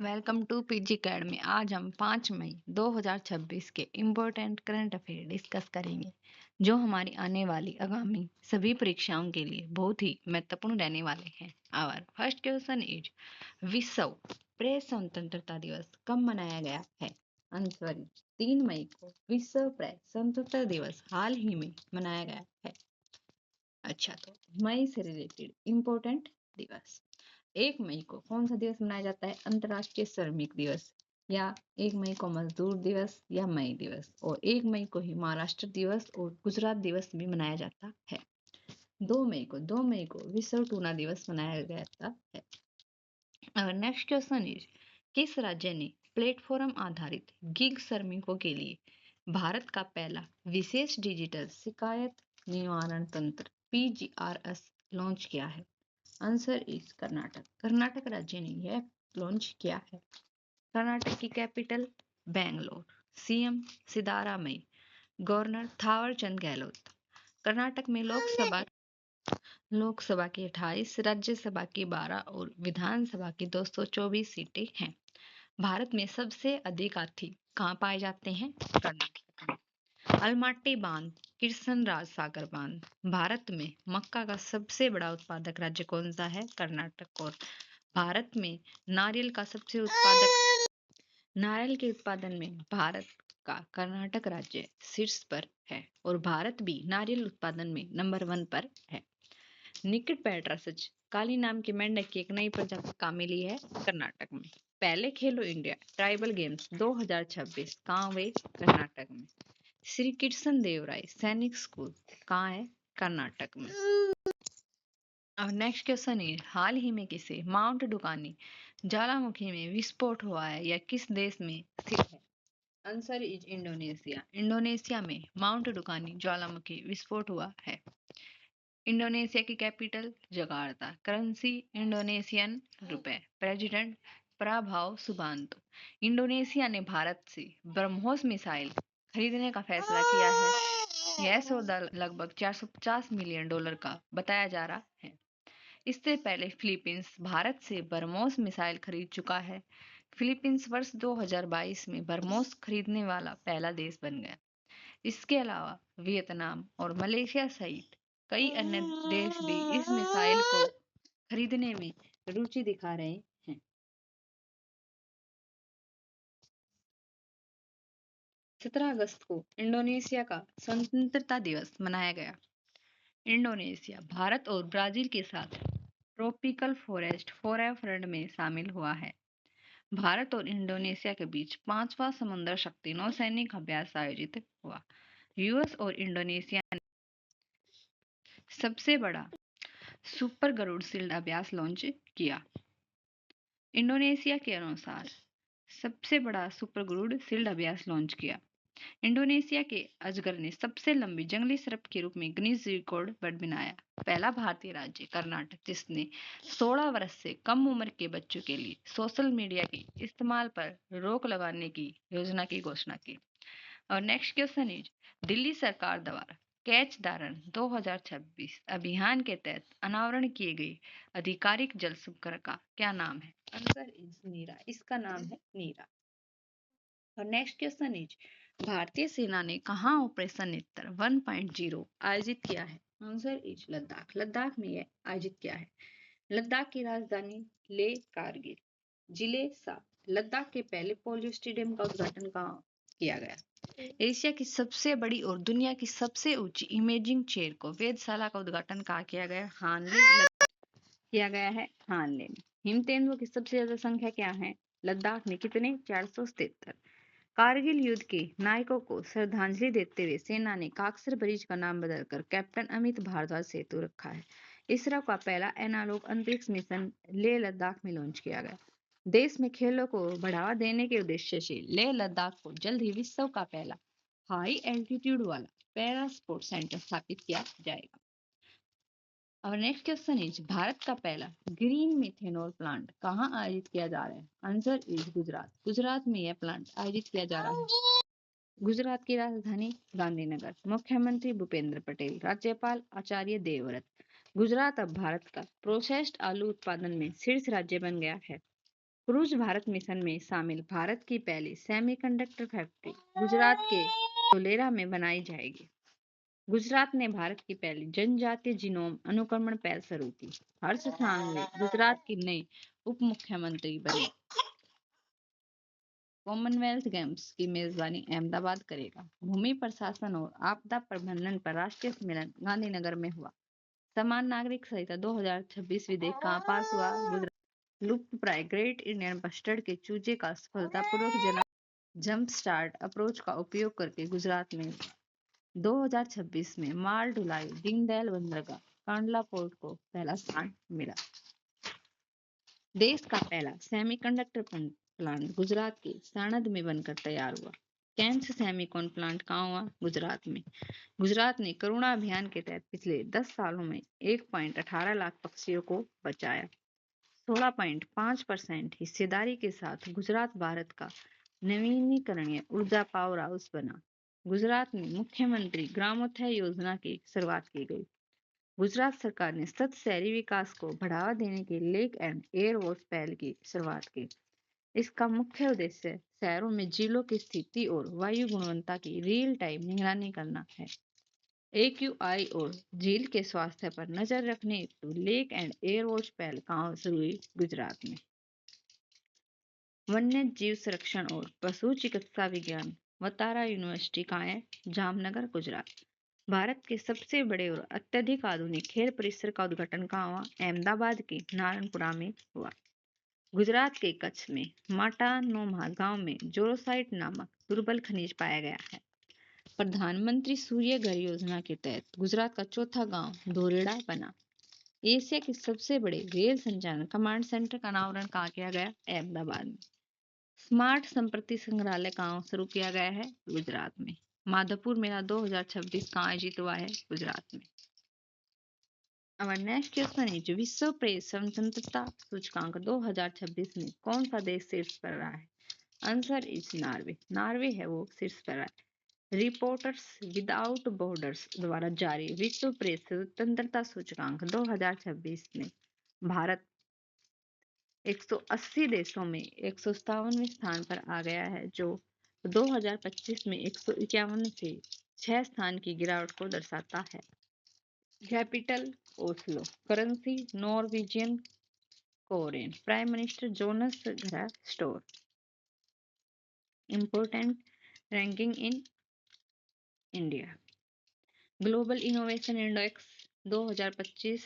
Welcome to PG academy. आज हम 5 मई 2026 के इम्पोर्टेंट करंट अफेयर डिस्कस करेंगे जो हमारी आने वाली आगामी सभी परीक्षाओं के लिए बहुत ही महत्वपूर्ण रहने वाले हैं। आवर फर्स्ट क्वेश्चन इज विश्व प्रेस स्वतंत्रता दिवस कब मनाया गया है? आंसर 3 मई को विश्व प्रेस स्वतंत्रता दिवस हाल ही में मनाया गया है। अच्छा, तो मई से रिलेटेड इम्पोर्टेंट दिवस। 1 मई को कौन सा दिवस मनाया जाता है? अंतर्राष्ट्रीय श्रमिक दिवस, या 1 मई को मजदूर दिवस या मई दिवस, और 1 मई को ही महाराष्ट्र दिवस और गुजरात दिवस भी मनाया जाता है। 2 मई को विश्व टूना दिवस मनाया जाता है। और नेक्स्ट क्वेश्चन इज किस राज्य ने प्लेटफॉर्म आधारित गिग श्रमिकों के लिए भारत का पहला विशेष डिजिटल शिकायत निवारण तंत्र PGRS लॉन्च किया है? Answer is Karnataka. कर्नाटक राज्य ने यह लॉन्च किया है। कर्नाटक की capital Bangalore, CM Siddaramaiah, governor Thawar Chand Gehlot. Karnataka में लोकसभा की 28, राज्यसभा की 12 और विधानसभा की 224 सीटें हैं। भारत में सबसे अधिक हाथी कहाँ पाए जाते हैं? कर्नाटक में। अलमाटी बांध, कृष्णराज सागर बांध। भारत में मक्का का सबसे बड़ा उत्पादक राज्य कौन सा है? कर्नाटक। और भारत में नारियल के उत्पादन में भारत का कर्नाटक राज्य शीर्ष पर है और भारत भी नारियल उत्पादन में नंबर 1 पर है। निकट पैट्रासच काली नाम के मेंढक की एक नई प्रजाति कहाँ मिली है? कर्नाटक में। पहले खेलो इंडिया ट्राइबल गेम्स 2026 कहाँ हुए? कर्नाटक में। श्री कृष्ण देव राय सैनिक स्कूल कहाँ है? कर्नाटक में। अब नेक्स्ट क्वेश्चन है हाल ही में किसे माउंट डुकानी ज्वालामुखी में विस्फोट हुआ है या किस देश में स्थित है? Answer is Indonesia. इंडोनेशिया में माउंट डुकानी ज्वालामुखी विस्फोट हुआ है। इंडोनेशिया की कैपिटल जकार्ता। करेंसी इंडोनेशियन रुपए। प्रेसिडेंट प्रभाव सुबांतो। इंडोनेशिया ने भारत से ब्रह्मोस मिसाइल खरीदने का फैसला किया है। यह सौदा लगभग $450 मिलियन का बताया जा रहा है। इससे पहले फिलीपींस भारत से ब्रह्मोस मिसाइल खरीद चुका है। फिलीपींस वर्ष 2022 में ब्रह्मोस खरीदने वाला पहला देश बन गया। इसके अलावा वियतनाम और मलेशिया सहित कई अन्य देश भी इस मिसाइल को खरीदने में रुचि दिखा रहे हैं। 17 अगस्त को इंडोनेशिया का स्वतंत्रता दिवस मनाया गया। इंडोनेशिया भारत और ब्राजील के साथ ट्रॉपिकल फॉरेस्ट फ्रंट में शामिल हुआ है। भारत और इंडोनेशिया के बीच 5वां समुद्र शक्ति नौसैनिक अभ्यास आयोजित हुआ। यूएस और इंडोनेशिया ने सबसे बड़ा सुपर गरुड़ शील्ड अभ्यास लॉन्च किया। इंडोनेशिया के अनुसार सबसे बड़ा सुपर गरुड़ शील्ड अभ्यास लॉन्च किया। इंडोनेशिया के अजगर ने सबसे लंबी जंगली सर्प के रूप में गिनीज रिकॉर्ड बनाया। पहला भारतीय राज्य कर्नाटक जिसने 16 वर्ष से कम उम्र के बच्चों के लिए सोशल मीडिया के इस्तेमाल पर रोक लगाने की योजना की घोषणा की। और नेक्स्ट क्वेश्चन इज दिल्ली सरकार द्वारा कैच द रन 2026 अभियान के तहत अनावरण किए गए आधिकारिक जल संग्रह का क्या नाम है? आंसर इज नीरा। इसका नाम है नीरा। और नेक्स्ट क्वेश्चन इज भारतीय सेना ने कहां ऑपरेशन नेत्र 1.0 आयोजित किया है? Answer is Ladakh. लद्दाख में यह आयोजित किया है। लद्दाख की राजधानी ले कारगिल जिले सा लद्दाख के पहले पोलियो स्टेडियम का उद्घाटन कहाँ किया गया? एशिया की सबसे बड़ी और दुनिया की सबसे ऊंची इमेजिंग चेयर को वेधशाला का उद्घाटन कहाँ किया गया? किया गया है हानले में। हिमतेंदुओं की सबसे ज्यादा संख्या क्या है? लद्दाख में कितने? 477। कारगिल युद्ध के नायकों को श्रद्धांजलि देते हुए सेना ने काकसर ब्रिज का नाम बदलकर कैप्टन अमित भारद्वाज सेतु रखा है। इसरो का पहला एनालॉग अंतरिक्ष मिशन लेह लद्दाख में लॉन्च किया गया। देश में खेलों को बढ़ावा देने के उद्देश्य से लेह लद्दाख को जल्द ही विश्व का पहला हाई एल्टीट्यूड वाला पैरा स्पोर्ट्स सेंटर स्थापित किया जाएगा। और नेक्स्ट क्वेश्चन इज भारत का पहला ग्रीन मिथेनॉल प्लांट कहाँ आयोजित किया जा रहा है? Answer is Gujarat. गुजरात में यह प्लांट आयोजित किया जा रहा है। गुजरात की राजधानी गांधीनगर। मुख्यमंत्री भूपेंद्र पटेल। राज्यपाल आचार्य देवव्रत। गुजरात अब भारत का प्रोसेस्ड आलू उत्पादन में शीर्ष राज्य बन गया है। क्रूज भारत मिशन में शामिल भारत की पहली सेमीकंडक्टर फैक्ट्री गुजरात के धोलेरा में बनाई जाएगी। गुजरात ने भारत की पहली जनजातीय जीनोम अनुक्रमण पहल शुरू की। हर्ष सांघवी गुजरात की नई उप मुख्यमंत्री बनी। कॉमनवेल्थ गेम्स की मेजबानी अहमदाबाद करेगा। भूमि प्रशासन और आपदा प्रबंधन पर राष्ट्रीय सम्मेलन गांधीनगर में हुआ। समान नागरिक संहिता 2026 विधेयक कहाँ पास हुआ? गुजरात। लुप्त प्राय ग्रेट इंडियन बस्टर्ड के चूजे का सफलतापूर्वक जन्म जंप स्टार्ट अप्रोच का उपयोग करके गुजरात में हुआ। 2026 में माल ढुलाई दीनदयाल बंदरगाह कांडला पोर्ट को पहला स्थान मिला। देश का पहला सेमीकंडक्टर प्लांट गुजरात के साणंद में बनकर तैयार हुआ। कैंस सेमीकॉन प्लांट कहाँ हुआ? गुजरात में। गुजरात ने करुणा अभियान के तहत पिछले 10 सालों में 1.18 लाख पक्षियों को बचाया। 16.5% हिस्सेदारी के साथ गुजरात भारत का नवीनीकरणीय ऊर्जा पावर हाउस बना। गुजरात में मुख्यमंत्री ग्रामोदय योजना की शुरुआत की गई। गुजरात सरकार ने सतत शहरी विकास को बढ़ावा देने के लेक एंड एयर वॉच पहल की शुरुआत की। इसका मुख्य उद्देश्य शहरों में झीलों की स्थिति और वायु गुणवत्ता की रियल टाइम निगरानी करना है। AQI और झील के स्वास्थ्य पर नजर रखने हेतु लेक एंड एयर वॉच पहल कहाँ शुरू हुई? गुजरात में। वन्य जीव संरक्षण और पशु चिकित्सा विज्ञान वतारा यूनिवर्सिटी कहाँ है? जामनगर, गुजरात। भारत के सबसे बड़े और अत्यधिक आधुनिक खेल परिसर का उद्घाटन कहाँ हुआ? अहमदाबाद के नारायणपुरा में हुआ। गुजरात के कच्छ में माटानोमा गांव में जोरोसाइट नामक दुर्बल खनिज पाया गया है। प्रधानमंत्री सूर्य घर योजना के तहत गुजरात का चौथा गांव धोलेरा बना। एशिया के सबसे बड़े रेल संचालन कमांड सेंटर का अनावरण कहाँ किया गया? अहमदाबाद में। स्मार्ट संपत्ति संग्रहालय कहाँ शुरू किया गया है? गुजरात में। माधवपुर मेला 2026 कहाँ आयोजित हुआ है? गुजरात में। Our next question is विश्व प्रेस स्वतंत्रता सूचकांक 2026 में कौन सा देश शीर्ष पर रहा है? Answer is Norway. नार्वे है वो शीर्ष पर रहा है। रिपोर्टर्स विदाउट बॉर्डर्स द्वारा जारी विश्व प्रेस स्वतंत्रता सूचकांक 2026 में भारत 180 देशों में 157वें स्थान पर आ गया है, जो 2025 में 151 से 6 स्थान की गिरावट को दर्शाता है। Capital Oslo. Currency Norwegian krone. Prime minister Jonas Gahr Store. Important ranking in India. Global innovation index 2025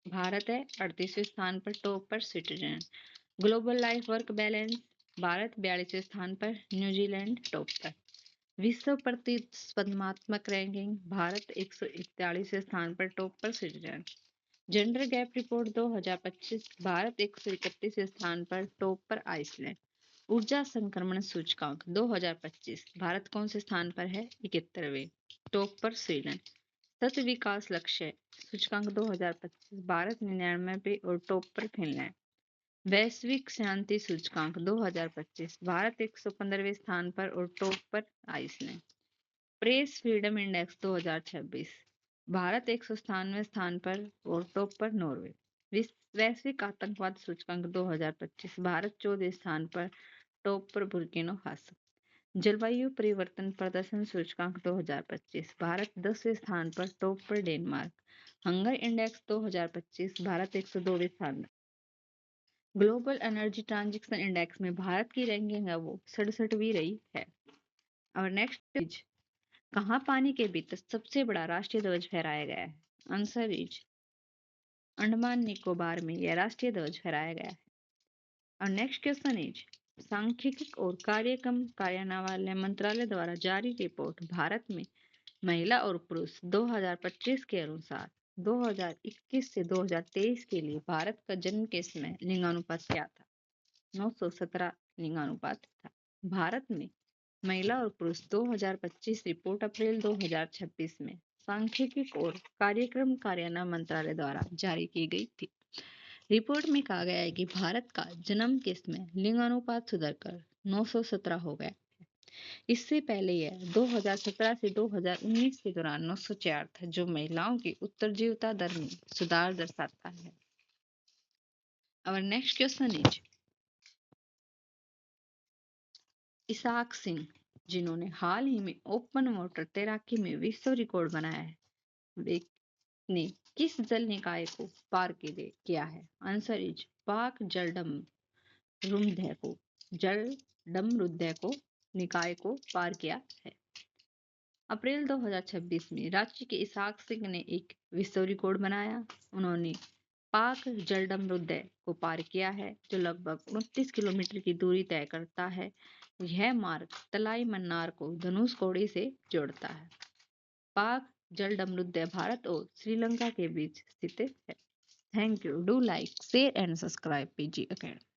Bharat है 38वें स्थान पर, टॉप पर Switzerland. Global life work balance Bharat 42वें स्थान पर, न्यूजीलैंड टॉप पर। विश्व प्रतिस्पर्धात्मक रैंकिंग भारत 141वें स्थान पर, टॉप पर Switzerland. Gender gap report 2025 Bharat 131वें स्थान पर, टॉप पर आइसलैंड। ऊर्जा संक्रमण सूचकांक 2025 भारत कौन से स्थान पर है? 71वें, टॉप पर स्वीडन। सतत विकास लक्ष्य सूचकांक 2025 भारत 99वें और टॉप पर फिनलैंड। वैश्विक शांति सूचकांक 2025 भारत 115वें स्थान पर और टॉप पर Iceland. Press freedom index 2026 Bharat 197वें स्थान पर और टॉप पर नॉर्वे। वैश्विक आतंकवाद सूचकांक 2025 भारत 14वें स्थान पर, टॉप पर बुर्किना फासो। जलवायु परिवर्तन प्रदर्शन सूचकांक 2025 भारत 10वें स्थान पर, टॉप पर डेनमार्क। हंगर इंडेक्स 2025 भारत 102वें स्थान पर। ग्लोबल एनर्जी ट्रांजिशन इंडेक्स में भारत की रैंकिंग है वो 67वीं रही है। और नेक्स्ट इज कहाँ पानी के भीतर सबसे बड़ा राष्ट्रीय ध्वज फहराया गया है? आंसर इज अंडमान निकोबार में यह राष्ट्रीय ध्वज फहराया गया है। और नेक्स्ट क्वेश्चन इज सांख्यिकी और कार्यक्रम कार्यान्वयन मंत्रालय द्वारा जारी रिपोर्ट भारत में महिला और पुरुष 2025 के अनुसार 2021 से 2023 के लिए भारत का जन्म के समय लिंगानुपात क्या था? 917 लिंगानुपात था। भारत में महिला और पुरुष 2025 रिपोर्ट अप्रैल 2026 में सांख्यिकी और कार्यक्रम कार्यान्वयन मंत्रालय द्वारा जारी की गई थी। रिपोर्ट में कहा गया है कि भारत का जन्म के समय लिंगानुपात सुधरकर 917 हो गया है। इससे पहले यह 2017 से 2019 के दौरान 904 था, जो महिलाओं की उत्तरजीविता दर में सुधार दर्शाता है। Our next question is Isaac Singh, जिन्होंने हाल ही में ओपन वाटर तैराकी में विश्व रिकॉर्ड बनाया है, वे ने किस जल निकाय को पार किया है? आंसर इज पाक जलडमरुद्य को निकाय को पार किया है। अप्रैल 2026 में रांची के इसाक सिंह ने एक विश्व रिकॉर्ड बनाया। उन्होंने पाक जलडमरुद्य को पार किया है, जो लगभग 29 किलोमीटर की दूरी तय करता है। यह मार्ग तलाई मन्नार को धनुषकोडी से जोड़ता है। पाक जलडमरुद्य भारत और श्रीलंका के बीच स्थित है। Thank you. Do like, share and subscribe PG academy.